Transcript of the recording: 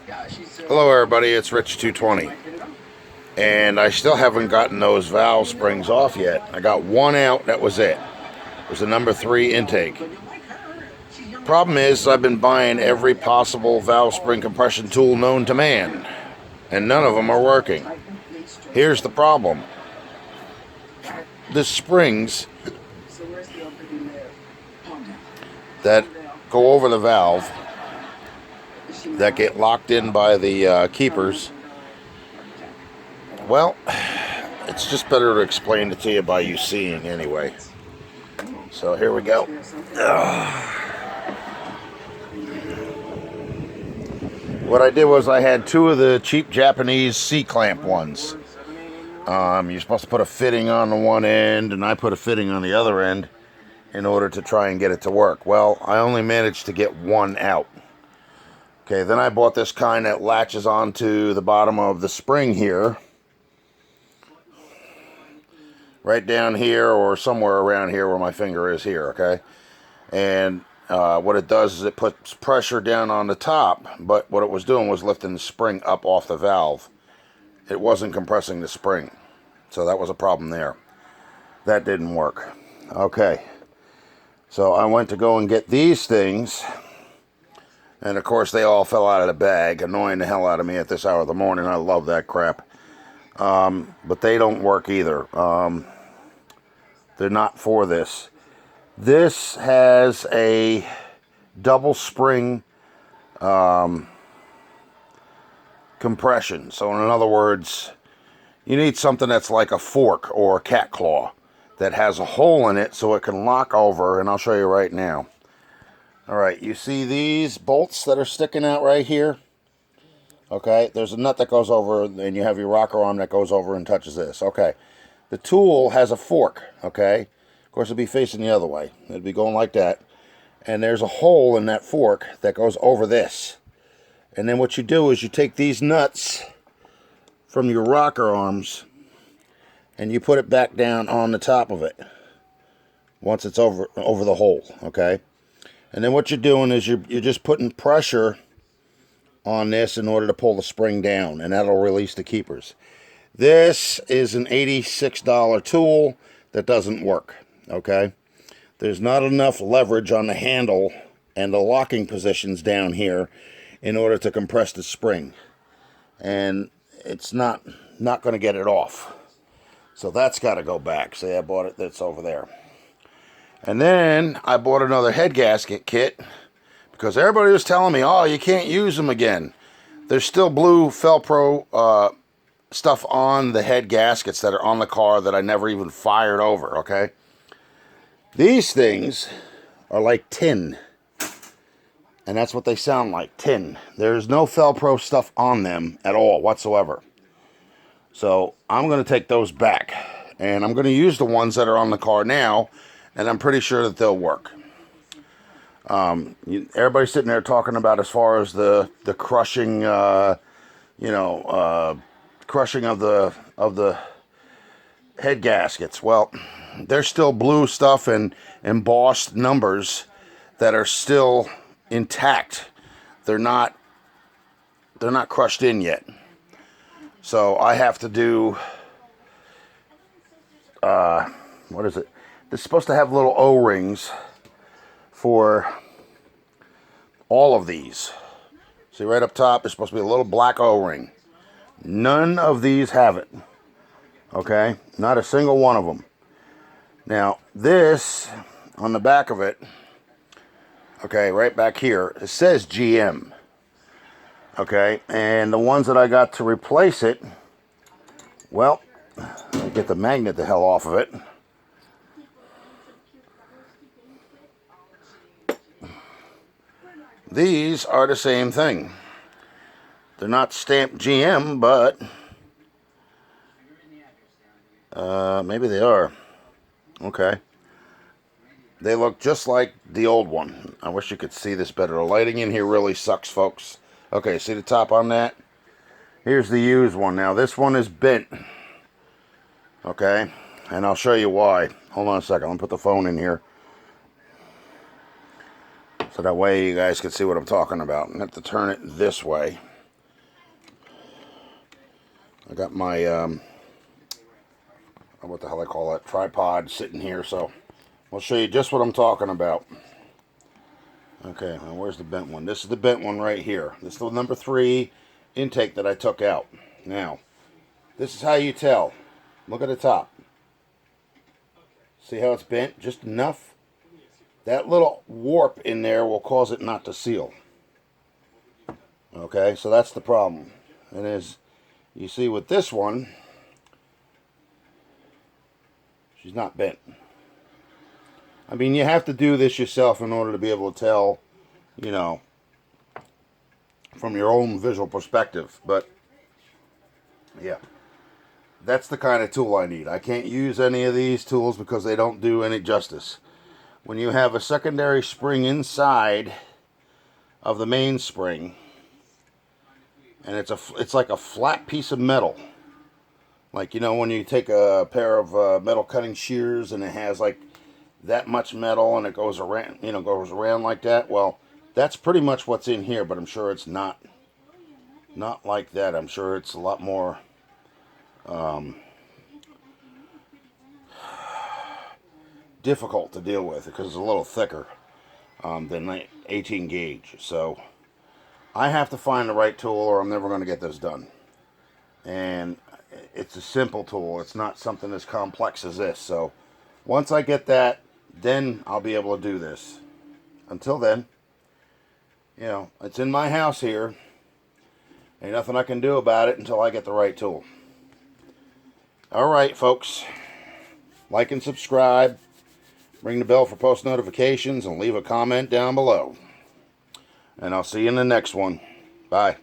Hello everybody, it's Rich220, and I still haven't gotten those valve springs off yet. I got one out, that was it. It was the number 3 intake. Problem is, I've been buying every possible valve spring compression tool known to man, and none of them are working. Here's the problem. The springs that go over the valve, that get locked in by the keepers, well, it's just better to explain it to you by you seeing anyway. So here we go. What I did was I had 2 of the cheap Japanese C-clamp ones. You're supposed to put a fitting on the one end, and I put a fitting on the other end in order to try and get it to work. Well, I only managed to get one out. Okay, then I bought this kind that latches onto the bottom of the spring here, right down here or somewhere around here where my finger is here, okay? And what it does is it puts pressure down on the top, but what it was doing was lifting the spring up off the valve. It wasn't compressing the spring, so that was a problem there. That didn't work. Okay, so I went to go and get these things, and of course they all fell out of the bag, annoying the hell out of me at this hour of the morning. I love that crap. But they don't work either. They're not for this. This has a double spring compression. So in other words, you need something that's like a fork or a cat claw that has a hole in it so it can lock over, and I'll show you right now. Alright, you see these bolts that are sticking out right here? Okay, there's a nut that goes over, and you have your rocker arm that goes over and touches this. Okay, the tool has a fork, okay? Of course, it'd be facing the other way. It'd be going like that. And there's a hole in that fork that goes over this. And then what you do is you take these nuts from your rocker arms and you put it back down on the top of it once it's over the hole, okay? And then what you're doing is you're just putting pressure on this in order to pull the spring down, and that'll release the keepers. This is an $86 tool that doesn't work, okay? There's not enough leverage on the handle and the locking positions down here in order to compress the spring, and it's not going to get it off. So that's got to go back. See, I bought it, that's over there. And then I bought another head gasket kit, because everybody was telling me, oh, you can't use them again. There's still blue Velcro stuff on the head gaskets that are on the car that I never even fired over, okay? These things are like tin. And that's what they sound like, tin. There's no Velcro stuff on them at all whatsoever. So I'm going to take those back. And I'm going to use the ones that are on the car now, and I'm pretty sure that they'll work. Everybody's sitting there talking about as far as the crushing, crushing of the head gaskets. Well, there's still blue stuff and embossed numbers that are still intact. They're not crushed in yet. So I have to do, what is it? It's supposed to have little O-rings for all of these. See right up top, there's supposed to be a little black O-ring. None of these have it. Okay? Not a single one of them. Now, this, on the back of it, okay, right back here, it says GM. Okay? And the ones that I got to replace it, well, get the magnet the hell off of it. These are the same thing. They're not stamped GM, but maybe they are. Okay. They look just like the old one. I wish you could see this better. The lighting in here really sucks, folks. Okay, see the top on that? Here's the used one. Now, this one is bent. Okay, and I'll show you why. Hold on a second. Let me put the phone in here, so that way you guys can see what I'm talking about. I have to turn it this way. I got my, what the hell I call that, tripod sitting here, so I'll show you just what I'm talking about. Okay, now where's the bent one? This is the bent one right here. This is the number 3 intake that I took out. Now, this is how you tell. Look at the top. See how it's bent? Just enough. That little warp in there will cause it not to seal. Okay, so that's the problem. And as you see with this one, she's not bent. I mean, you have to do this yourself in order to be able to tell, you know, from your own visual perspective. But, yeah, that's the kind of tool I need. I can't use any of these tools because they don't do any justice. When you have a secondary spring inside of the mainspring, and it's like a flat piece of metal. Like, you know, when you take a pair of metal cutting shears and it has like that much metal and it goes around, you know, goes around like that. Well, that's pretty much what's in here, but I'm sure it's not like that. I'm sure it's a lot more difficult to deal with because it's a little thicker than 18 gauge. So I have to find the right tool or I'm never going to get this done. And it's a simple tool. It's not something as complex as this. So once I get that, then I'll be able to do this. Until then, you know, it's in my house here. Ain't nothing I can do about it until I get the right tool. Alright, folks. Like and subscribe. Ring the bell for post notifications and leave a comment down below. And I'll see you in the next one. Bye.